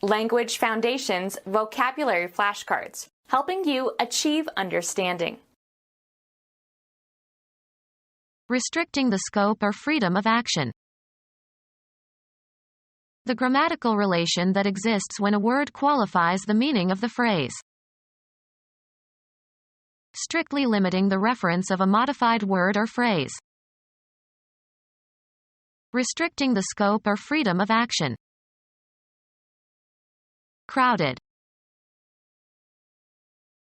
Language Foundations Vocabulary Flashcards, helping you achieve understanding. Restricting the scope or freedom of action. The grammatical relation that exists when a word qualifies the meaning of the phrase. Strictly limiting the reference of a modified word or phrase. Restricting the scope or freedom of action. Crowded.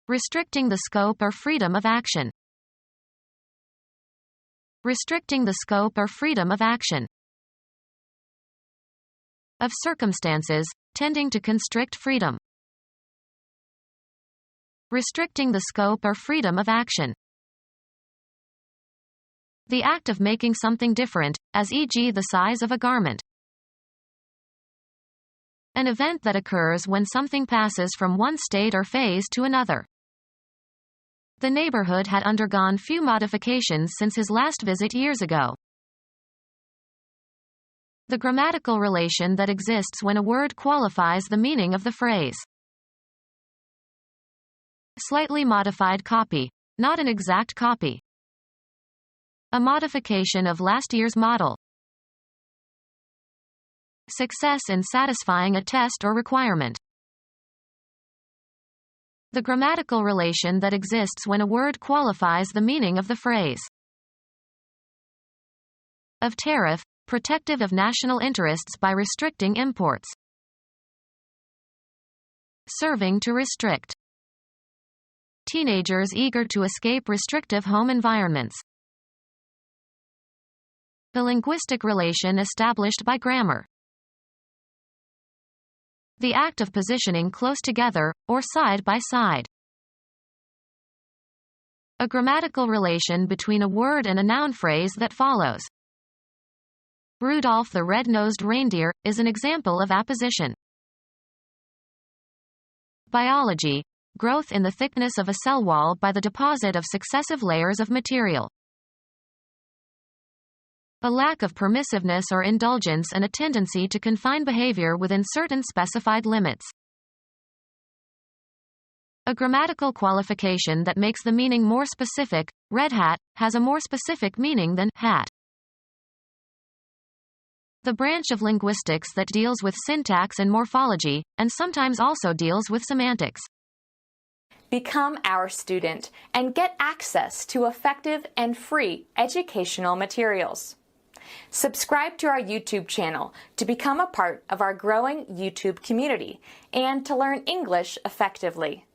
Restricting the scope or freedom of action. Restricting the scope or freedom of action. Of circumstances, tending to constrict freedom. Restricting the scope or freedom of action. The act of making something different, as e.g. the size of a garment. An event that occurs when something passes from one state or phase to another. The neighborhood had undergone few modifications since his last visit years ago. The grammatical relation that exists when a word qualifies the meaning of the phrase. Slightly modified copy, not an exact copy. A modification of last year's model. Success in satisfying a test or requirement. The grammatical relation that exists when a word qualifies the meaning of the phrase. Of tariff, protective of national interests by restricting imports. Serving to restrict. Teenagers eager to escape restrictive home environments. The linguistic relation established by grammar. The act of positioning close together, or side by side. A grammatical relation between a word and a noun phrase that follows. Rudolph the red-nosed reindeer is an example of apposition. Biology. Growth in the thickness of a cell wall by the deposit of successive layers of material. A lack of permissiveness or indulgence and a tendency to confine behavior within certain specified limits. A grammatical qualification that makes the meaning more specific. Red hat has a more specific meaning than hat. The branch of linguistics that deals with syntax and morphology, and sometimes also deals with semantics. Become our student and get access to effective and free educational materials. Subscribe to our YouTube channel to become a part of our growing YouTube community and to learn English effectively.